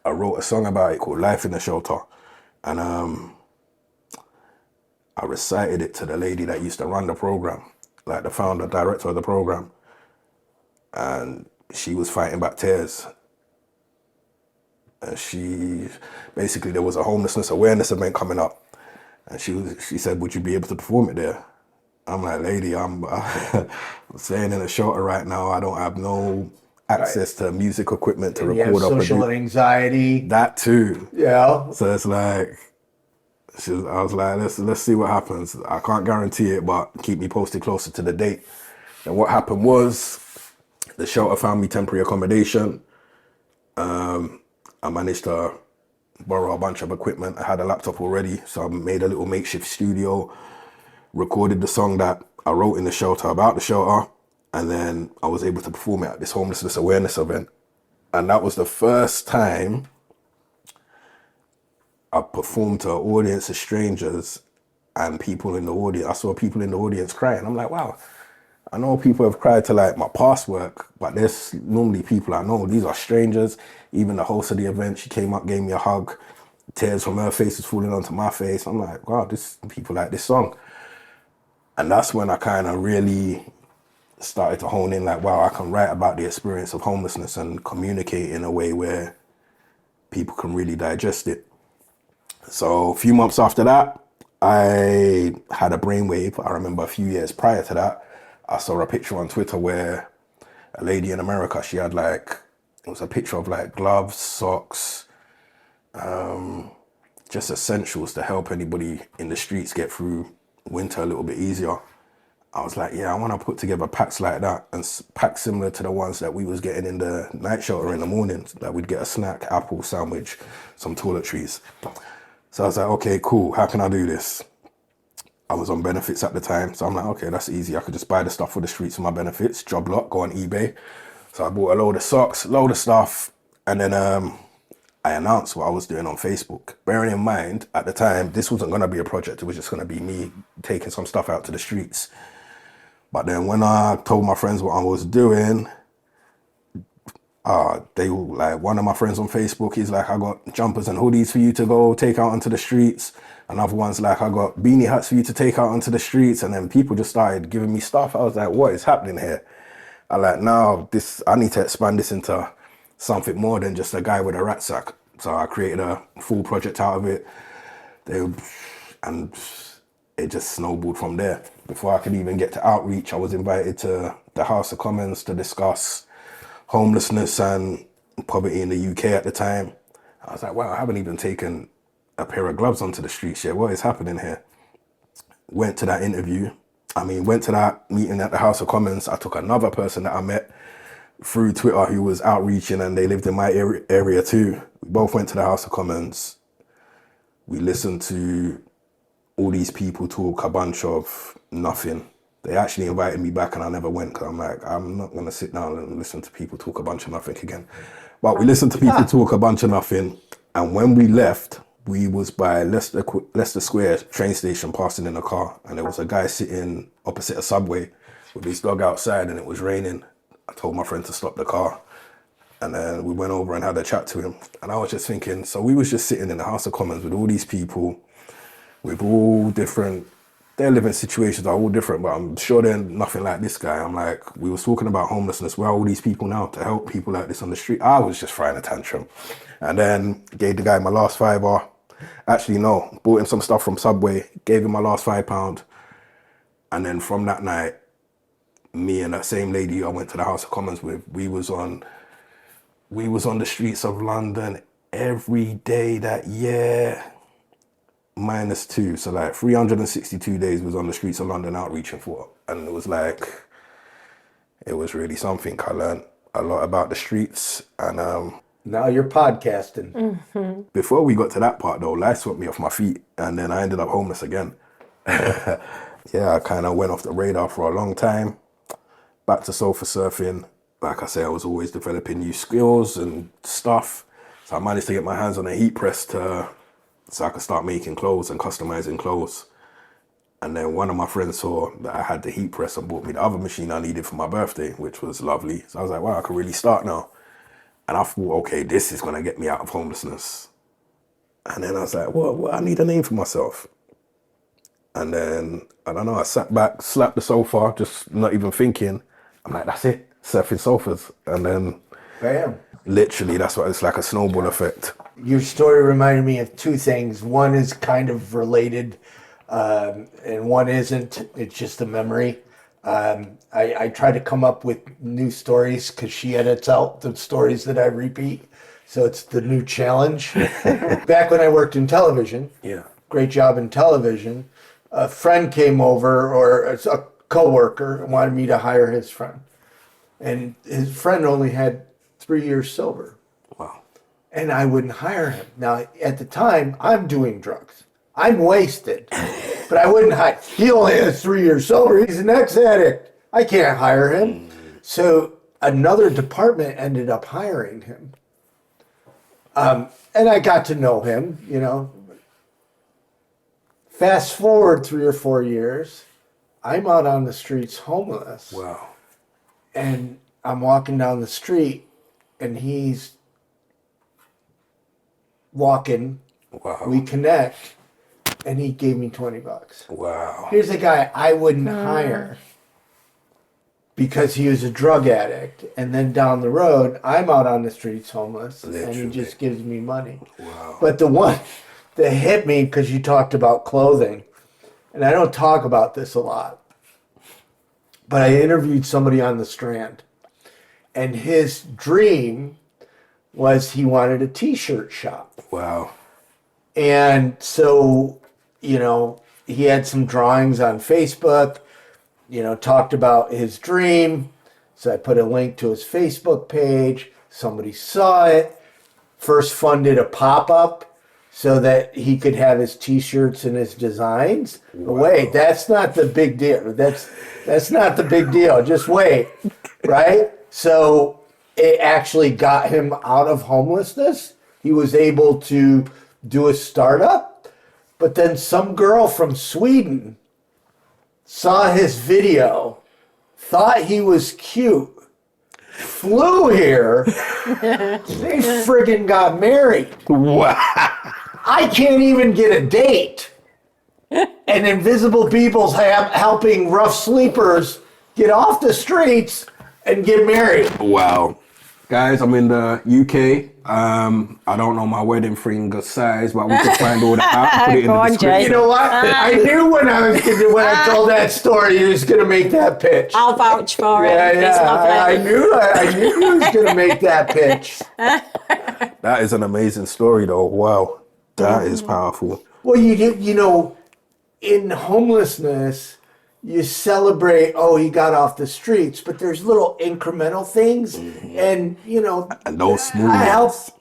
I wrote a song about it called Life in the Shelter. And I recited it to the lady that used to run the program, like the founder, director of the program. And she was fighting back tears. And there was a homelessness awareness event coming up. And she said, would you be able to perform it there? I'm like, lady, I'm staying in a shelter right now. I don't have no access to music equipment to record or produce. Social anxiety. That too. Yeah. So it's like, I was like, let's see what happens. I can't guarantee it, but keep me posted closer to the date. And what happened was, the shelter found me temporary accommodation. I managed to borrow a bunch of equipment. I had a laptop already, so I made a little makeshift studio, recorded the song that I wrote in the shelter about the shelter, and then I was able to perform it at this homelessness awareness event. And that was the first time I performed to an audience of strangers and people in the audience. I saw people in the audience crying. I'm like, wow, I know people have cried to like my past work, but there's normally people I know. These are strangers. Even the host of the event, she came up, gave me a hug. Tears from her face was falling onto my face. I'm like, wow, people like this song. And that's when I kind of really started to hone in, like, wow, I can write about the experience of homelessness and communicate in a way where people can really digest it. So a few months after that, I had a brainwave. I remember a few years prior to that, I saw a picture on Twitter where a lady in America, she had like, it was a picture of like gloves, socks, just essentials to help anybody in the streets get through winter a little bit easier. I was like, yeah, I want to put together packs like that, and packs similar to the ones that we was getting in the night shelter in the morning, that we'd get a snack, apple, sandwich, some toiletries. So I was like, okay, cool, how can I do this? I was on benefits at the time, so I'm like, okay, that's easy. I could just buy the stuff for the streets for my benefits, job lot, go on eBay. So I bought a load of socks, load of stuff, and then I announced what I was doing on Facebook. Bearing in mind, at the time, this wasn't gonna be a project, it was just gonna be me taking some stuff out to the streets. But then when I told my friends what I was doing, they were like, one of my friends on Facebook, he's like, I got jumpers and hoodies for you to go take out onto the streets. Another one's like, I got beanie hats for you to take out onto the streets. And then people just started giving me stuff. I was like, what is happening here? I like, now I need to expand this into something more than just a guy with a rat sack. So I created a full project out of it. And it just snowballed from there. Before I could even get to outreach, I was invited to the House of Commons to discuss homelessness and poverty in the UK at the time. I was like, wow, I haven't even taken a pair of gloves onto the streets yet. What is happening here? Went to that meeting at the House of Commons. I took another person that I met through Twitter who was outreaching, and they lived in my area too. We both went to the House of Commons. We listened to all these people talk a bunch of nothing. They actually invited me back and I never went because I'm like, I'm not going to sit down and listen to people talk a bunch of nothing again. But we listened to people talk a bunch of nothing. And when we left, we was by Leicester Square train station, passing in a car. And there was a guy sitting opposite a Subway with his dog outside, and it was raining. I told my friend to stop the car. And then we went over and had a chat to him. And I was just thinking, so we was just sitting in the House of Commons with all these people with all different, their living situations are all different, but I'm sure they're nothing like this guy. I'm like, we was talking about homelessness. Where are all these people now to help people like this on the street? I was just throwing a tantrum. And then gave the guy my last £5. Actually, no, bought him some stuff from Subway, gave him my last £5. And then from that night, me and that same lady I went to the House of Commons with, we was on the streets of London every day that year. -2. So like 362 days was on the streets of London outreaching for. And it was like, it was really something. I learned a lot about the streets. And Now you're podcasting. before we got to that part though, life swept me off my feet. And then I ended up homeless again. Yeah, I kind of went off the radar for a long time. Back to sofa surfing. Like I say, I was always developing new skills and stuff. So I managed to get my hands on a heat press so I could start making clothes and customizing clothes. And then one of my friends saw that I had the heat press and bought me the other machine I needed for my birthday, which was lovely. So I was like, wow, I can really start now. And I thought, okay, this is gonna get me out of homelessness. And then I was like, well, I need a name for myself. And then, I don't know, I sat back, slapped the sofa, just not even thinking. I'm like, that's it, surfing sofas. And then, Bam. literally, that's what it's like, a snowball effect. Your story reminded me of two things. One is kind of related, and one isn't. It's just a memory. I try to come up with new stories because she edits out the stories that I repeat. So it's the new challenge. Back when I worked in television, Yeah. great job in television, a friend came over, or a coworker, and wanted me to hire his friend. And his friend only had 3 years sober. Wow. And I wouldn't hire him. Now, at the time, I'm doing drugs. I'm wasted. But I wouldn't hire. He only has 3 years sober. He's an ex-addict. I can't hire him. So another department ended up hiring him. And I got to know him, you know. Fast forward 3 or 4 years, I'm out on the streets homeless. Wow. And I'm walking down the street, and he's walking. Wow. We connect, and he gave me $20. Wow. Here's a guy I wouldn't hire because he was a drug addict. And then down the road, I'm out on the streets homeless, and Literally. he just gives me money. Wow. But the one that hit me, because you talked about clothing, and I don't talk about this a lot, but I interviewed somebody on the Strand, and his dream was he wanted a t-shirt shop. Wow. And so, you know, he had some drawings on Facebook, you know, talked about his dream. So I put a link to his Facebook page. Somebody saw it, first funded a pop-up so that he could have his t-shirts and his designs. But wait, that's not the big deal. That's not the big deal. Just wait, right? So it actually got him out of homelessness. He was able to do a startup, but then some girl from Sweden saw his video, thought he was cute, flew here, they friggin' got married. Wow. I can't even get a date. And Invisible People's helping rough sleepers get off the streets and get married. Wow. Guys, I'm in the UK. I don't know my wedding ring size, but we can find all that out. Put it in Go the on, description. Jay. You know what? I knew when I told that story, you was gonna make that pitch. I'll vouch for it. Yeah, It's lovely. I knew you was gonna make that pitch. That is an amazing story, though. Wow, that is powerful. Well, you know, in homelessness, you celebrate, oh, he got off the streets, but there's little incremental things, and you know, And those smooth I helped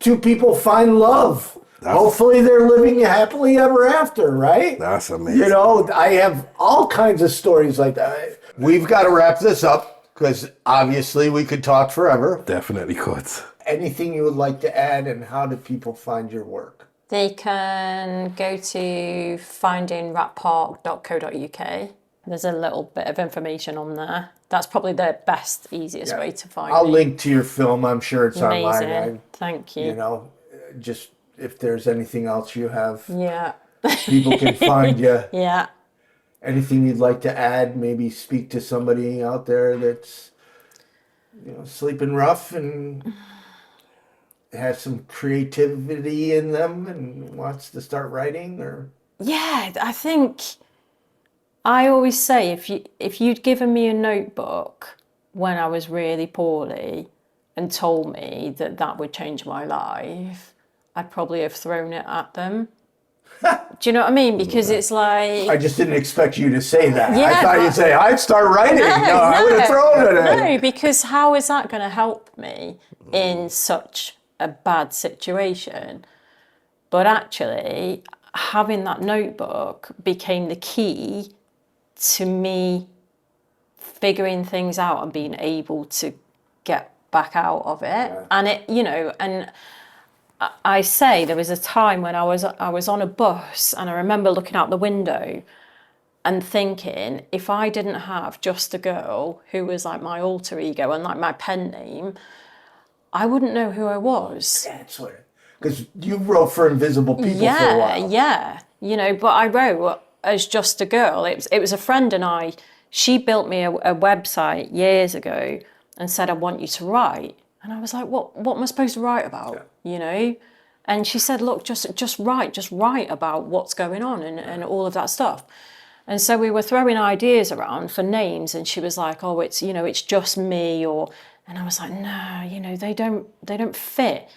two people find love. Hopefully, they're living happily ever after, right? That's amazing. You know, I have all kinds of stories like that. We've got to wrap this up because obviously we could talk forever. Definitely could. Anything you would like to add, and how do people find your work? They can go to findingratpark.co.uk. There's a little bit of information on there. That's probably the best, easiest way to find I'll me. link to your film. I'm sure it's Amazing. online. Thank you. You know, just if there's anything else you have, Yeah. people can find you. Yeah. Anything you'd like to add? Maybe speak to somebody out there that's, you know, sleeping rough and has some creativity in them and wants to start writing, or Yeah, I think I always say if you'd given me a notebook when I was really poorly and told me that would change my life, I'd probably have thrown it at them. Do you know what I mean? Because it's like... I just didn't expect you to say that. Yeah, I thought you'd say, I'd start writing. I would have thrown it in. No, because how is that going to help me in such a bad situation? But actually, having that notebook became the key to me figuring things out and being able to get back out of it. Yeah. And it, you know, and I say there was a time when I was on a bus and I remember looking out the window and thinking, if I didn't have Just a Girl, who was like my alter ego and like my pen name, I wouldn't know who I was. Excellent. Because you wrote for Invisible People for a while. Yeah. You know, but I wrote as Just a Girl. It was a friend and I, she built me a website years ago and said, I want you to write. And I was like, what am I supposed to write about? Yeah. You know? And she said, look, just write about what's going on and all of that stuff. And so we were throwing ideas around for names and she was like, oh, it's, you know, it's just me and I was like, no, you know, they don't fit.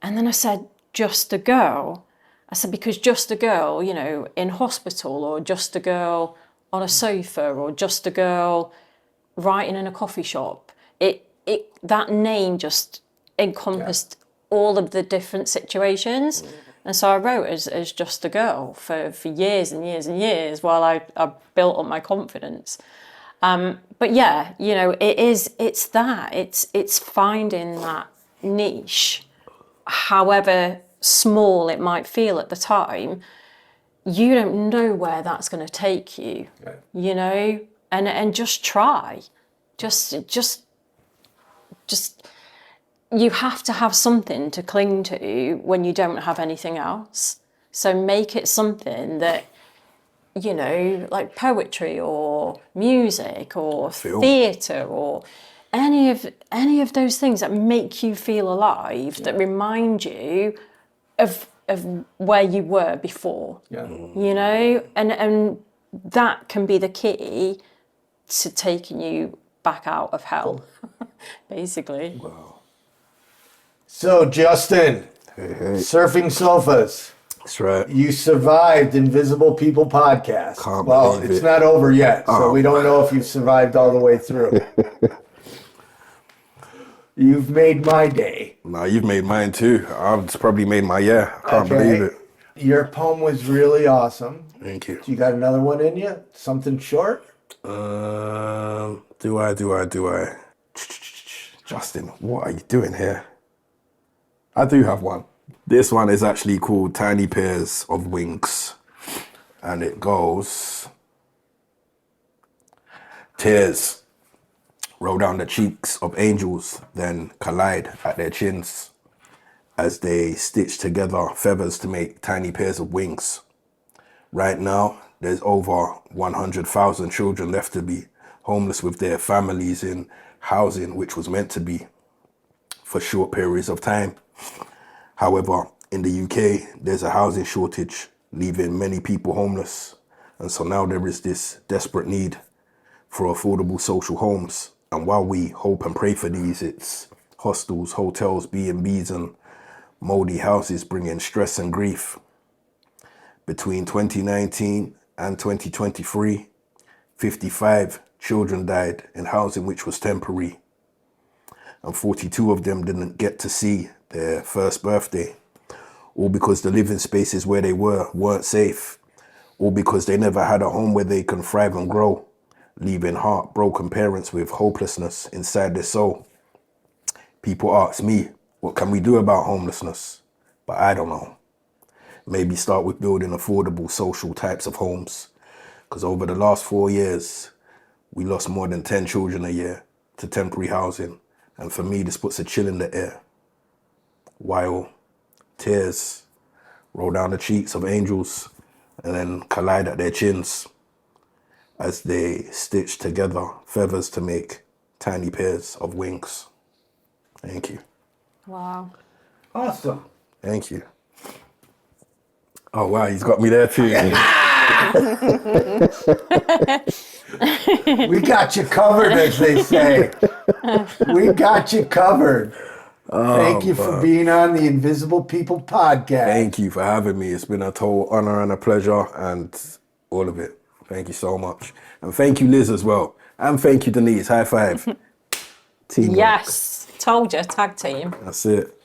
And then I said, Just a Girl. I said, because Just a Girl, you know, in hospital, or Just a Girl on a sofa, or Just a Girl writing in a coffee shop. That name just encompassed all of the different situations. And so I wrote as Just a Girl for years and years and years while I built up my confidence. But yeah, you know, it's finding that niche, however small it might feel at the time. You don't know where that's going to take you, you know, and just try, just you have to have something to cling to when you don't have anything else. So make it something that, you know, like poetry or music or theatre or any of those things that make you feel alive, that remind you of where you were before. Yeah. You know, and that can be the key to taking you back out of hell, basically. Wow. So Justin, Surfing Sofas. That's right. You survived Invisible People podcast. Can't well, believe it's it. not over yet, so we don't know if you've survived all the way through. You've made my day. Nah, you've made mine too. I've probably made my year. I can't believe it. Your poem was really awesome. Thank you. You got another one in you? Something short? Do I? Justin, what are you doing here? I do have one. This one is actually called Tiny Pairs of Wings. And it goes, tears roll down the cheeks of angels, then collide at their chins as they stitch together feathers to make tiny pairs of wings. Right now, there's over 100,000 children left to be homeless with their families in housing which was meant to be for short periods of time. However, in the UK, there's a housing shortage, leaving many people homeless. And so now there is this desperate need for affordable social homes. And while we hope and pray for these, it's hostels, hotels, B&Bs and moldy houses bringing stress and grief. Between 2019 and 2023, 55 children died in housing which was temporary. And 42 of them didn't get to see their first birthday, all because the living spaces where they weren't safe, all because they never had a home where they can thrive and grow, leaving heartbroken parents with hopelessness inside their soul. People ask me, what can we do about homelessness? But I don't know. Maybe start with building affordable social types of homes, because over the last 4 years, we lost more than 10 children a year to temporary housing. And for me, this puts a chill in the air. While tears roll down the cheeks of angels and then collide at their chins as they stitch together feathers to make tiny pairs of wings. Thank you. Wow. Awesome. Thank you. Oh, wow, he's got me there too. We got you covered, as they say. We got you covered. Thank you for being on the Invisible People podcast. Thank you for having me. It's been a total honor and a pleasure and all of it. Thank you so much. And thank you, Liz, as well. And thank you, Denise. High five. Teamwork. Yes, told you, tag team. That's it.